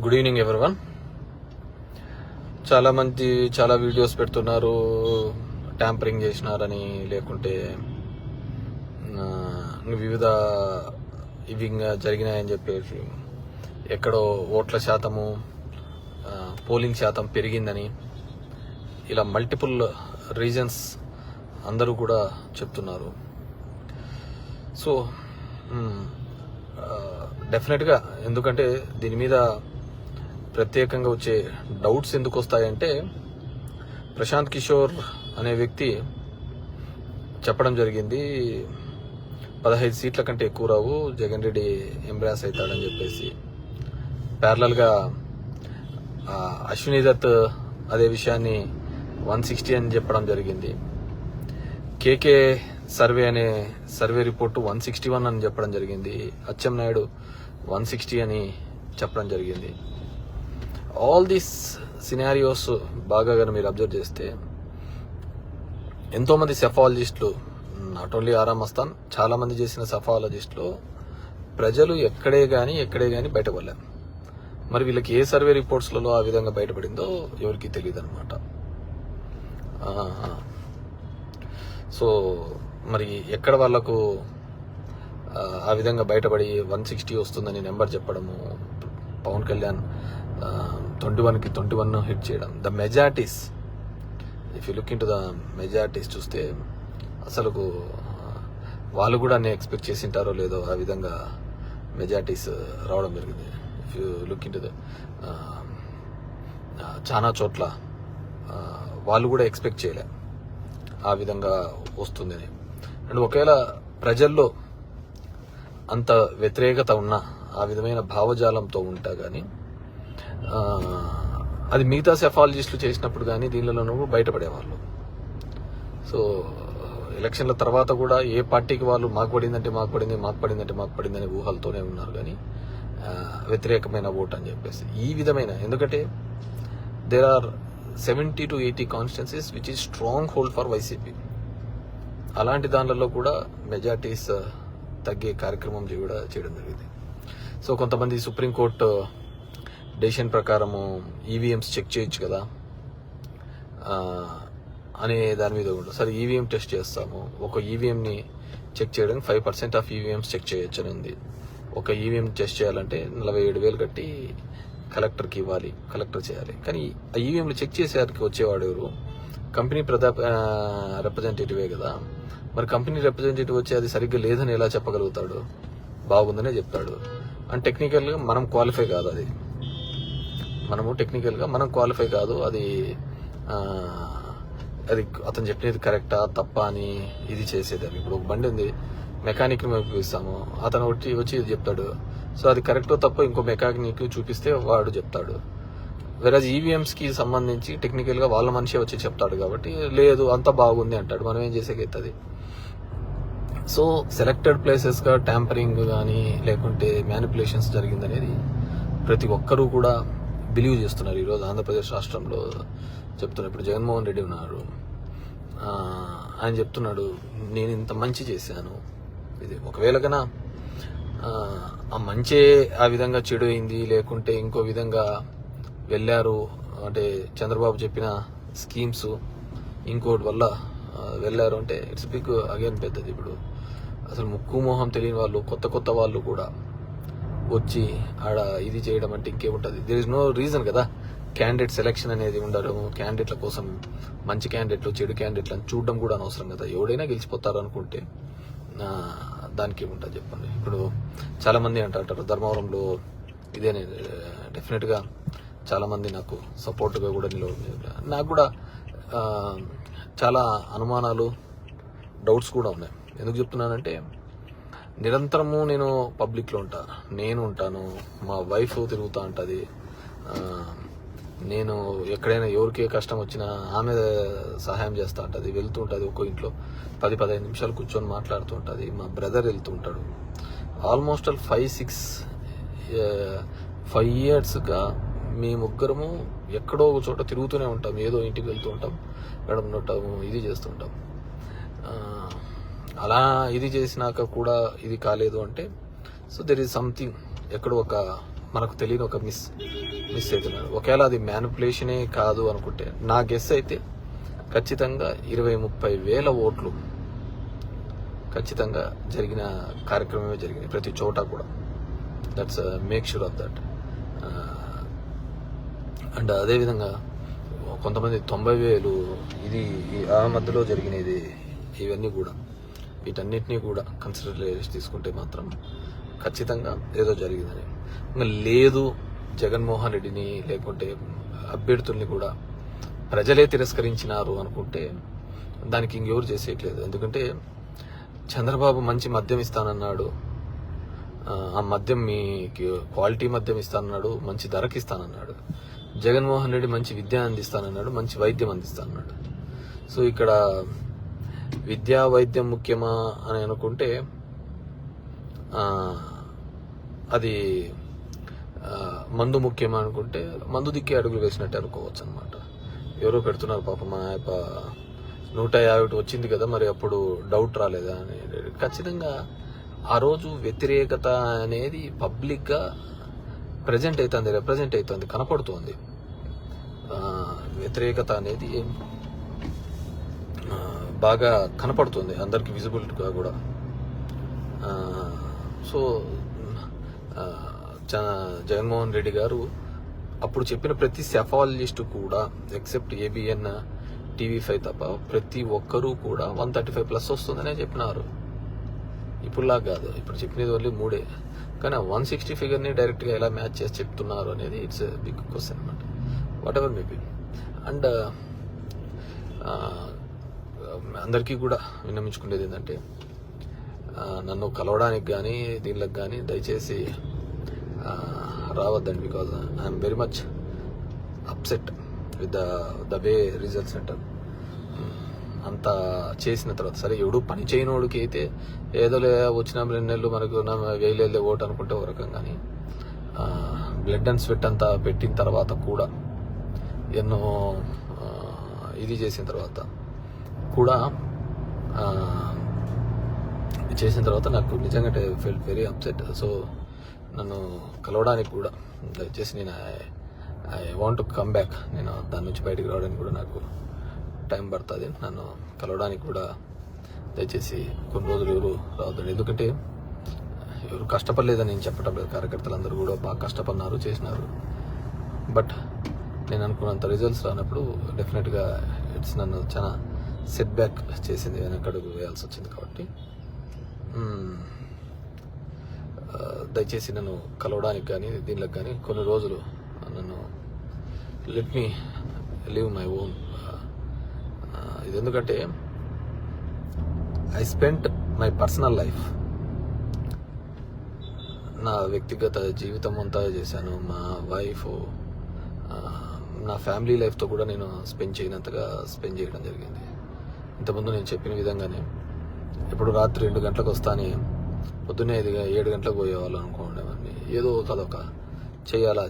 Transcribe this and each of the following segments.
Good evening everyone. చాలా మంది చాలా వీడియోస్ పెడుతున్నారు, ట్యాంపరింగ్ చేసినారని, లేకుంటే వివిధ ఇవి జరిగినాయని చెప్పేసి, ఎక్కడో ఓట్ల శాతము పోలింగ్ శాతం పెరిగిందని, ఇలా మల్టిపుల్ రీజన్స్ అందరూ కూడా చెప్తున్నారు. సో డెఫినెట్గా, ఎందుకంటే దీని మీద ప్రత్యేకంగా వచ్చే డౌట్స్ ఎందుకు వస్తాయంటే, ప్రశాంత్ కిషోర్ అనే వ్యక్తి చెప్పడం జరిగింది 15 సీట్ల కంటే ఎక్కువ రావు, జగన్ రెడ్డి ఎంబ్రాస్ అవుతాడని చెప్పేసి. ప్యారలల్గా అశ్విని దత్ అదే విషయాన్ని 160 అని చెప్పడం జరిగింది. కేకే సర్వే అనే సర్వే రిపోర్టు 161 అని చెప్పడం జరిగింది. అచ్చెన్నాయుడు 160 అని చెప్పడం జరిగింది. ఆల్ దీస్ సినారియోస్ బాగా మీరు అబ్జర్వ్ చేస్తే, ఎంతోమంది సెఫాలజిస్టులు, నాట్ ఓన్లీ ఆరామ్ అస్థాన్, చాలా మంది చేసిన సెఫాలజిస్టులు ప్రజలు ఎక్కడే గానీ బయటపడలేరు. మరి వీళ్ళకి ఏ సర్వే రిపోర్ట్స్లలో ఆ విధంగా బయటపడిందో ఎవరికి తెలియదు అనమాట. సో మరి ఎక్కడ వాళ్లకు ఆ విధంగా బయటపడి 160 వస్తుందని నెంబర్ చెప్పడము, పవన్ కళ్యాణ్ 21కి 21 హిట్ చేయడం, the majorities, if you look in to the majorities చూస్తే అసలు వాళ్ళు కూడా అన్నీ ఎక్స్పెక్ట్ చేసింటారో లేదో ఆ విధంగా మెజారిటీస్ రావడం జరిగింది. If you look in to the చాలా చోట్ల వాళ్ళు కూడా ఎక్స్పెక్ట్ చేయలే ఆ విధంగా వస్తుందని. అండ్ ఒకవేళ ప్రజల్లో అంత వ్యతిరేకత ఉన్నా, ఆ విధమైన భావజాలంతో ఉంటా కానీ అది మిగతా సెఫాలజిస్టులు చేసినప్పుడు కానీ దీనిలోనూ బయటపడేవాళ్ళు. సో ఎలక్షన్ల తర్వాత కూడా ఏ పార్టీకి వాళ్ళు మాకు పడిందని ఊహలతోనే ఉన్నారు కానీ వ్యతిరేకమైన ఓట్ అని చెప్పేసి. ఈ విధమైన, ఎందుకంటే there are 70 to 80 constituencies which is strong hold for YCP. అలాంటి దానిలలో కూడా మెజార్టీస్ తగ్గే కార్యక్రమం కూడా చేయడం జరిగింది. సో కొంతమంది సుప్రీంకోర్టు డెసిషన్ ప్రకారము ఈవీఎంస్ చెక్ చేయొచ్చు కదా అనే దాని మీద కూడా, సరే ఈవీఎం టెస్ట్ చేస్తాము, ఒక ఈవీఎంని చెక్ చేయడానికి 5% ఆఫ్ ఈవీఎంస్ చెక్ చేయొచ్చు అని ఉంది. ఒక ఈవీఎం టెస్ట్ చేయాలంటే 47,000 కట్టి కలెక్టర్కి ఇవ్వాలి, కలెక్టర్ చేయాలి. కానీ ఆ ఈవీఎంలు చెక్ చేసేవారికి వచ్చేవాడు ఎవరు? కంపెనీ రిప్రజెంటేటివే కదా. మరి కంపెనీ రిప్రజెంటేటివ్ వచ్చి అది సరిగ్గా లేదని ఎలా చెప్పగలుగుతాడు? బాగుందనే చెప్తాడు. అండ్ టెక్నికల్గా మనం క్వాలిఫై కాదు, మనం క్వాలిఫై కాదు. అది అతను చెప్పినది కరెక్టా తప్ప అని ఇది చేసేది. ఇప్పుడు ఒక బండి ఉంది, మెకానిక్ చూపిస్తాము, అతను వచ్చి ఇది చెప్తాడు. సో అది కరెక్టో తప్ప ఇంకో మెకానిక్ చూపిస్తే వాడు చెప్తాడు. వెరాజ్ ఈవీఎంస్ కి సంబంధించి టెక్నికల్ గా వాళ్ళ మనిషి వచ్చి చెప్తాడు కాబట్టి లేదు అంత బాగుంది అంటాడు. మనం ఏం చేసేకైతుంది? సో సెలెక్టెడ్ ప్లేసెస్ గా ట్యాంపరింగ్ కానీ లేకుంటే మ్యానిపులేషన్స్ జరిగిందనేది ప్రతి ఒక్కరూ కూడా బిలీవ్ చేస్తున్నారు. ఈరోజు ఆంధ్రప్రదేశ్ రాష్ట్రంలో చెప్తున్నారు. ఇప్పుడు జగన్మోహన్ రెడ్డి ఉన్నారు, ఆయన చెప్తున్నాడు నేను ఇంత మంచి చేశాను. ఇది ఒకవేళ కన్నా ఆ మంచే ఆ విధంగా చెడు అయింది, లేకుంటే ఇంకో విధంగా వెళ్ళారు అంటే చంద్రబాబు చెప్పిన స్కీమ్స్ ఇంకోటి వల్ల వెళ్ళారు అంటే ఇట్స్ బిగ్ అగైన్ పెద్దది. ఇప్పుడు అసలు ముక్కు మోహం తెలియని వాళ్ళు, కొత్త వాళ్ళు కూడా వచ్చి ఆడ ఇది చేయడం అంటే ఇంకేముంటుంది? దేర్ ఇస్ నో రీజన్ కదా. క్యాండిడేట్ సెలెక్షన్ అనేది ఉండడం, క్యాండిడేట్ల కోసం మంచి క్యాండిడేట్లు చెడు క్యాండిడేట్లు అని చూడడం కూడా అనవసరం కదా. ఎవడైనా గెలిచిపోతారు అనుకుంటే దానికి ఏముంటుంది చెప్పండి. ఇప్పుడు చాలా మంది అంటారు ధర్మవరంలో ఇదేనే, డెఫినెట్గా చాలా మంది నాకు సపోర్ట్గా కూడా నిలబడి, నాకు కూడా చాలా అనుమానాలు, డౌట్స్ కూడా ఉన్నాయి. ఎందుకు చెప్తున్నానంటే, నిరంతరము నేను పబ్లిక్లో నేను ఉంటాను, మా వైఫ్ తిరుగుతూ ఉంటుంది, నేను ఎక్కడైనా ఎవరికే కష్టం వచ్చినా ఆమె సహాయం చేస్తూ ఉంటుంది, వెళ్తూ ఉంటుంది, ఒక్కో ఇంట్లో 10-15 నిమిషాలు కూర్చొని మాట్లాడుతూ ఉంటుంది. మా బ్రదర్ వెళ్తూ ఉంటాడు. ఆల్మోస్ట్ 5 yearsగా మీ ముగ్గురము ఎక్కడో ఒక చోట తిరుగుతూనే ఉంటాం, ఏదో ఇంటికి వెళ్తూ ఉంటాం, ఉంటాము, ఇది చేస్తుంటాం. అలా ఇది చేసినాక కూడా ఇది కాలేదు అంటే, సో దెర్ ఈజ్ సంథింగ్, ఎక్కడో ఒక మనకు తెలియని ఒక మిస్ అవుతున్నాడు. ఒకవేళ అది మ్యానిపులేషనే కాదు అనుకుంటే నా గెస్ అయితే ఖచ్చితంగా 20-30 వేల ఓట్లు ఖచ్చితంగా జరిగిన కార్యక్రమమే జరిగింది ప్రతి చోట కూడా. That's make sure of that. And అదేవిధంగా కొంతమంది 90,000 ఇది ఆ మధ్యలో జరిగినది ఇవన్నీ కూడా వీటన్నిటినీ కూడా కన్సిడర్ తీసుకుంటే మాత్రం ఖచ్చితంగా ఏదో జరిగిందని. ఇంకా లేదు జగన్మోహన్ రెడ్డిని లేకుంటే అభ్యర్థుల్ని కూడా ప్రజలే తిరస్కరించినారు అనుకుంటే దానికి ఇంకెవరు చేసేయట్లేదు. ఎందుకంటే చంద్రబాబు మంచి మద్యం ఇస్తానన్నాడు, ఆ మద్యం మీకు క్వాలిటీ మద్యం ఇస్తానన్నాడు, మంచి ధరకి ఇస్తానన్నాడు. జగన్మోహన్ రెడ్డి మంచి విద్య అందిస్తానన్నాడు, మంచి వైద్యం అందిస్తానన్నాడు. సో ఇక్కడ విద్యా వైద్యం ముఖ్యమా అని అనుకుంటే అది మందు ముఖ్యమా అనుకుంటే మందు దిక్కే అడుగులు వేసినట్టు అనుకోవచ్చు అనమాట. ఎవరో పెడుతున్నారు పాపం, మా 150 వచ్చింది కదా, మరి అప్పుడు డౌట్ రాలేదా అని. ఖచ్చితంగా ఆ రోజు వ్యతిరేకత అనేది పబ్లిక్గా రిప్రజెంట్ అవుతుంది, కనపడుతోంది. వ్యతిరేకత అనేది బాగా కనపడుతుంది అందరికి విజిబిలిటీగా కూడా. సో జగన్మోహన్ రెడ్డి గారు అప్పుడు చెప్పిన ప్రతి సెఫాలజిస్ట్ కూడా ఎక్సెప్ట్ ABN TV5 తప్ప ప్రతి ఒక్కరూ కూడా 135+ వస్తుందనే చెప్పినారు. ఇప్పుడులా కాదు, ఇప్పుడు చెప్పినది ఓన్లీ 3, కానీ 160 ఫిగర్ని డైరెక్ట్గా ఎలా మ్యాచ్ చేసి చెప్తున్నారు అనేది ఇట్స్ బిగ్ క్వశ్చన్ అనమాట. What ever maybe. అండ్ అందరికీ కూడా విన్నమించుకునేది ఏంటంటే నన్ను కలవడానికి కానీ దీనికి కానీ దయచేసి రావద్దండి. Because I'm very much upset with the way results అంటారు. అంతా చేసిన తర్వాత సరే ఎవడు పని చేయనోడికి అయితే ఏదో వచ్చిన 2 నెలలు మనకు వేయలేదు ఓటు అనుకుంటే ఒక రకం, కానీ బ్లడ్ అండ్ స్వెట్ అంతా పెట్టిన తర్వాత కూడా ఎన్నో ఇది చేసిన తర్వాత కూడా నాకు నిజంగా ఫెల్ట్ వెరీ అప్సెట్. సో నన్ను కలవడానికి కూడా దయచేసి నేను I want to come back, నేను దాని నుంచి బయటకు రావడానికి కూడా నాకు టైం పడుతుంది. నన్ను కలవడానికి కూడా దయచేసి కొన్ని రోజులు ఎవరు రావద్దండి. ఎందుకంటే ఎవరు కష్టపడలేదని నేను చెప్పటం లేదు, కార్యకర్తలు అందరూ కూడా బాగా కష్టపడినారు, చేసినారు. బట్ నేను అనుకున్నంత రిజల్ట్స్ రానప్పుడు డెఫినెట్గా నన్ను చాలా సెట్ బ్యాక్ చేసింది, వెనకడుగు వేయాల్సి వచ్చింది. కాబట్టి దయచేసి నన్ను కలవడానికి కానీ దీనికి కానీ కొన్ని రోజులు నన్ను let me live my own. ఇది ఎందుకంటే I spent my personal life, నా వ్యక్తిగత జీవితం అంతా చేశాను. మా వైఫ్, నా ఫ్యామిలీ లైఫ్తో కూడా నేను స్పెండ్ చేయడం జరిగింది. ఇంతకుముందు నేను చెప్పిన విధంగానే ఇప్పుడు రాత్రి 2 గంటలకు వస్తానే పొద్దున్నే 7 గంటలకు పోయేవాళ్ళు అనుకోండి. ఏదో కదొక చేయాలా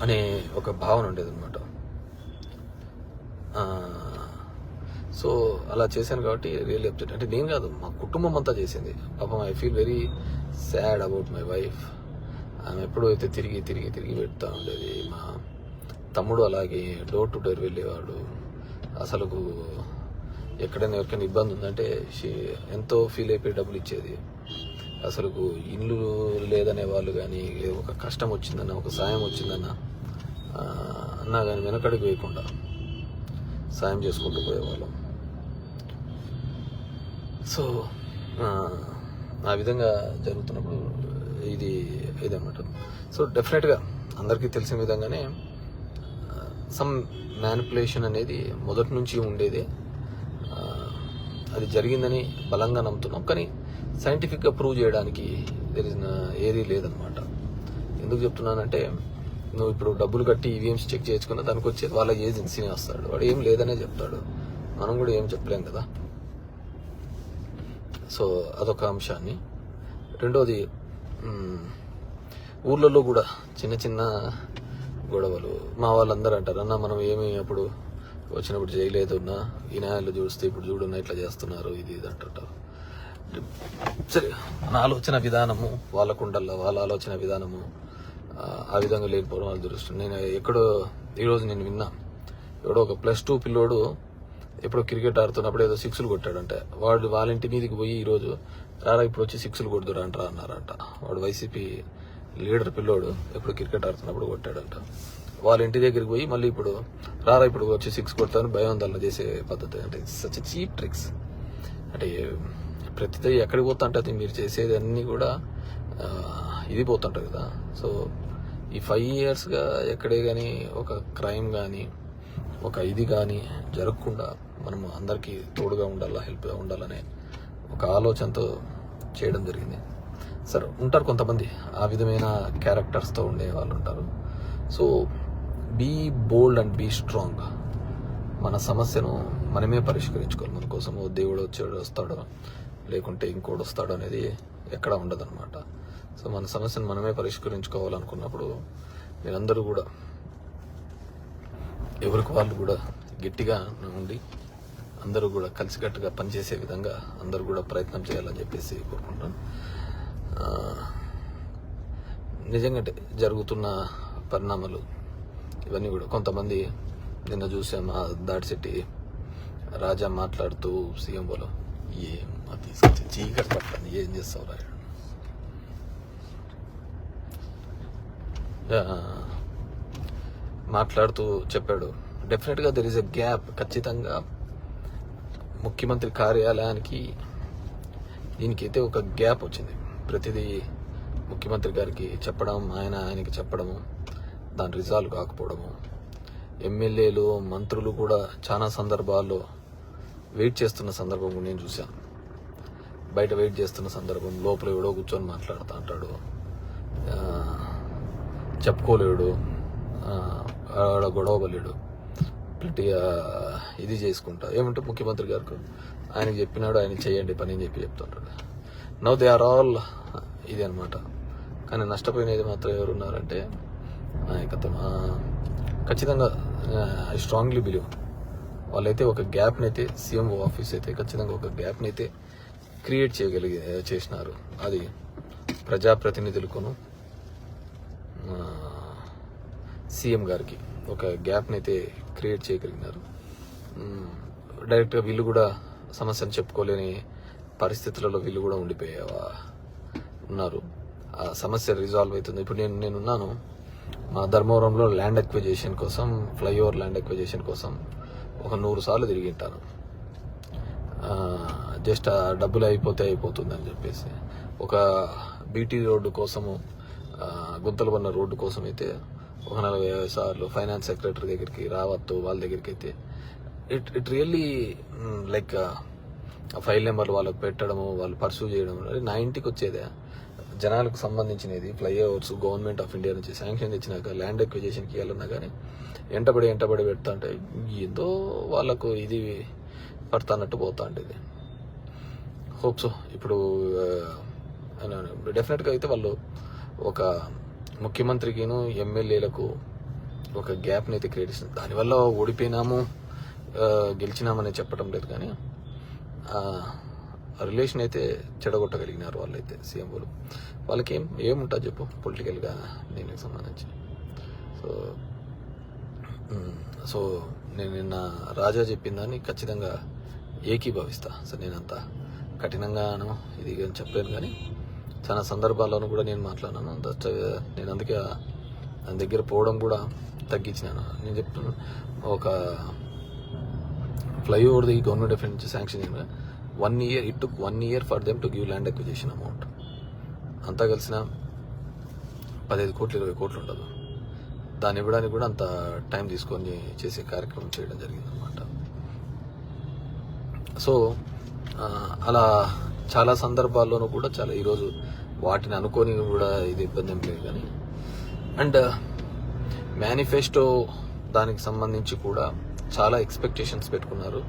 అనే ఒక భావన ఉండేది అనమాట. సో అలా చేశాను కాబట్టి రియల్లీ అప్సెట్. అంటే నేను కాదు, మా కుటుంబం అంతా చేసింది. పాపం I feel very sad about my wife. ఆమె ఎప్పుడైతే తిరిగి పెడతా ఉండేది. మా తమ్ముడు అలాగే డోర్ టు డోర్ వెళ్ళేవాడు. అసలు ఎక్కడైనా ఎవరికైనా ఇబ్బంది ఉందంటే ఎంతో ఫీల్ అయిపోయి డబ్బులు ఇచ్చేది. అసలు ఇల్లు లేదనే వాళ్ళు కానీ, ఒక కష్టం వచ్చిందన్న, ఒక సాయం వచ్చిందన్న అన్నా కానీ వెనకడికి వేయకుండా సాయం చేసుకుంటూ పోయేవాళ్ళం. సో ఆ విధంగా జరుగుతున్నప్పుడు ఇదన్నమాట. సో డెఫినెట్గా అందరికీ తెలిసిన విధంగానే సమ్ మ్యానిపులేషన్ అనేది మొదటి నుంచి ఉండేదే. అది జరిగిందని బలంగా నమ్ముతున్నాం, కానీ సైంటిఫిక్గా ప్రూవ్ చేయడానికి ఏదీ లేదనమాట. ఎందుకు చెప్తున్నానంటే, నువ్వు ఇప్పుడు డబ్బులు కట్టి ఈవీఎంస్ చెక్ చేసుకున్నా దానికి వచ్చేది వాళ్ళ ఏజెన్సీని వస్తాడు, వాడు ఏం లేదనే చెప్తాడు. మనం కూడా ఏం చెప్పలేం కదా. సో అదొక అంశాన్ని. రెండోది, ఊర్లలో కూడా చిన్న గొడవలు. మా వాళ్ళందరూ అంటారు, అన్న మనం ఏమి అప్పుడు వచ్చినప్పుడు చేయలేదున్నా ఈనాళ్ళు చూస్తే ఇప్పుడు చూడున్నా ఇట్లా చేస్తున్నారు ఇది అంటుంటారు. సరే, మన ఆలోచన విధానము వాళ్ళకు ఉండాల, వాళ్ళ ఆలోచన విధానము ఆ విధంగా లేకపోవడం వాళ్ళ దురదృష్టం. నేను ఎక్కడో ఈరోజు నేను విన్నా, ఎవడో ఒక +2 పిల్లోడు ఎప్పుడో క్రికెట్ ఆడుతున్నప్పుడు ఏదో 6లు కొట్టాడంటే వాడు వాళ్ళ ఇంటి మీదకి పోయి ఈరోజు రారా ఇప్పుడు వచ్చి 6లు కొడుతురా అంటారా అన్నారంట. వాడు వైసీపీ లీడర్ పిల్లోడు ఎప్పుడు క్రికెట్ ఆడుతున్నప్పుడు కొట్టాడంట. వాళ్ళ ఇంటి దగ్గరికి పోయి మళ్ళీ ఇప్పుడు రారా ఇప్పుడు వచ్చి 6 కొడతాను భయం దల్ల చేసే పద్ధతి. అంటే సచ్ చీప్ ట్రిక్స్. అంటే ప్రతిదీ ఎక్కడికి పోతా అంటే అది మీరు చేసేది అన్నీ కూడా ఇది పోతుంటారు కదా. సో ఈ 5 yearsగా ఎక్కడే కానీ ఒక క్రైమ్ కానీ ఒక ఇది కానీ జరగకుండా మనము అందరికీ తోడుగా ఉండాలా, హెల్ప్గా ఉండాలనే ఒక ఆలోచనతో చేయడం జరిగింది. సరే, ఉంటారు కొంతమంది ఆ విధమైన క్యారెక్టర్స్తో ఉండే వాళ్ళు ఉంటారు. So be bold and be strong. మన సమస్యను మనమే పరిష్కరించుకోవాలి. మన కోసము దేవుడు వస్తాడో లేకుంటే ఇంకోటి వస్తాడో అనేది ఎక్కడా ఉండదు అనమాట. సో మన సమస్యను మనమే పరిష్కరించుకోవాలనుకున్నప్పుడు మీరందరూ కూడా ఎవరికి వాళ్ళు కూడా గట్టిగా ఉండి అందరూ కూడా కలిసికట్టుగా పనిచేసే విధంగా అందరూ కూడా ప్రయత్నం చేయాలని చెప్పేసి కోరుకుంటాను. నిజంగా జరుగుతున్న పరిణామాలు ఇవన్నీ కూడా కొంతమంది నిన్న చూసాం, దాడిశెట్టి రాజా మాట్లాడుతూ సీఎం వాళ్ళు ఏం తీసుకొచ్చి చీకటి పట్టాను ఏం చేస్తావు రా మాట్లాడుతూ చెప్పాడు. డెఫినెట్గా దెర్ ఈస్ ఎ గ్యాప్. ఖచ్చితంగా ముఖ్యమంత్రి కార్యాలయానికి దీనికైతే ఒక గ్యాప్ వచ్చింది. ప్రతిదీ ముఖ్యమంత్రి గారికి చెప్పడం, ఆయనకి చెప్పడము, దాని రిజాల్వ్ కాకపోవడము. ఎమ్మెల్యేలు మంత్రులు కూడా చాలా సందర్భాల్లో వెయిట్ చేస్తున్న సందర్భం నేను చూశాను. బయట వెయిట్ చేస్తున్న సందర్భం లోపల ఎవడో కూర్చొని మాట్లాడుతూ అంటాడు, చెప్పుకోలేడు, ఆడ గొడవలేడు, గట్టిగా ఇది చేసుకుంటా ఏమంటే ముఖ్యమంత్రి గారికి ఆయనకి చెప్పినాడు, ఆయన చేయండి పని అని చెప్తుంటాడు. నౌ దే ఆర్ ఆల్ ఇది అనమాట. కానీ నష్టపోయినది మాత్రం ఎవరున్నారంటే నాయకత్వం. ఖచ్చితంగా ఐ స్ట్రాంగ్లీ బిలీవ్ వాళ్ళైతే ఒక గ్యాప్ని అయితే సీఎంఓ ఆఫీస్ అయితే ఖచ్చితంగా ఒక గ్యాప్ని అయితే క్రియేట్ చేసినారు. అది ప్రజాప్రతినిధులకును సీఎం గారికి ఒక గ్యాప్ని అయితే క్రియేట్ చేయగలిగినారు. డైరెక్ట్గా వీళ్ళు కూడా సమస్యను చెప్పుకోలేని పరిస్థితులలో వీళ్ళు కూడా ఉన్నారు. ఆ సమస్య రిజాల్వ్ అవుతుంది. ఇప్పుడు నేనున్నాను మా ధర్మవరంలో ల్యాండ్ ఎక్విజిషన్ కోసం, ఫ్లైఓవర్ ల్యాండ్ ఎక్విజిషన్ కోసం ఒక 100 సార్లు తిరిగింటాను. జస్ట్ ఆ డబ్బులు అయిపోతుంది అని చెప్పేసి. ఒక బీటీ రోడ్డు కోసము, గుంతలు పడిన రోడ్డు కోసం అయితే ఒక 40 సార్లు ఫైనాన్స్ సెక్రటరీ దగ్గరికి, రావత్తు వాళ్ళ దగ్గరికి అయితే ఇట్ రియల్లీ లైక్ ఫైల్ నెంబర్లు వాళ్ళకి పెట్టడము, వాళ్ళు పర్సూ చేయడం. నా ఇంటికి వచ్చేదే జనాలకు సంబంధించినది ఫ్లైఓవర్స్ గవర్నమెంట్ ఆఫ్ ఇండియా నుంచి శాంక్షన్ ఇచ్చినాక ల్యాండ్ ఎక్విజిషన్కి వెళ్ళినా కానీ ఎంటబడి పెడతా అంటే ఏదో వాళ్ళకు ఇది పడతానట్టు పోతా ఉంటుంది. హోప్స్ ఇప్పుడు డెఫినెట్గా అయితే వాళ్ళు ఒక ముఖ్యమంత్రికిను ఎమ్మెల్యేలకు ఒక గ్యాప్ని అయితే క్రియేట్ చేసింది. దానివల్ల ఓడిపోయినాము గెలిచినామని చెప్పడం లేదు, కానీ రిలేషన్ అయితే చెడగొట్టగలిగినారు వాళ్ళైతే సీఎంలు. వాళ్ళకి ఏముంటుంది చెప్పు పొలిటికల్గా దీనికి సంబంధించి. సో నేను నిన్న రాజా చెప్పిన దాన్ని ఖచ్చితంగా ఏకీభవిస్తా. సో నేనంత కఠినంగాను ఇది చెప్పలేను, కానీ చాలా సందర్భాల్లోనూ కూడా నేను మాట్లాడినాను. నేను అందుకే దాని దగ్గర పోవడం కూడా తగ్గించినాను. నేను చెప్తున్నాను, ఒక ఫ్లైఓవర్ది గవర్నమెంట్ ఆఫ్ నుంచి శాంక్షన్ అయిన 1 year, it took 1 year for them to give land acquisition amount. అంతా కలిసిన 15 కోట్లు 20 కోట్లు ఉండదు. దాన్ని ఇవ్వడానికి కూడా అంత టైం తీసుకొని చేసే కార్యక్రమం చేయడం జరిగిందనమాట. సో అలా చాలా సందర్భాల్లోనూ కూడా చాలా ఈరోజు వాటిని అనుకొని కూడా ఇది ఇబ్బంది ఏం లేదు, కానీ అండ్ మేనిఫెస్టో దానికి సంబంధించి కూడా చాలా ఎక్స్పెక్టేషన్స్ పెట్టుకున్నారు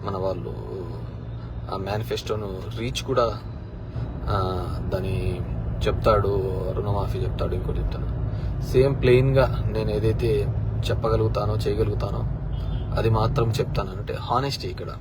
మన వాళ్ళు. ఆ మేనిఫెస్టోను రీచ్ కూడా దాని చెప్తాడు, రుణమాఫీ చెప్తాడు, ఇంకోటి చెప్తాడు. సేమ్ ప్లెయిన్గా నేను ఏదైతే చెప్పగలుగుతానో చేయగలుగుతానో అది మాత్రం చెప్తాను అంటే హానెస్టీ ఇక్కడ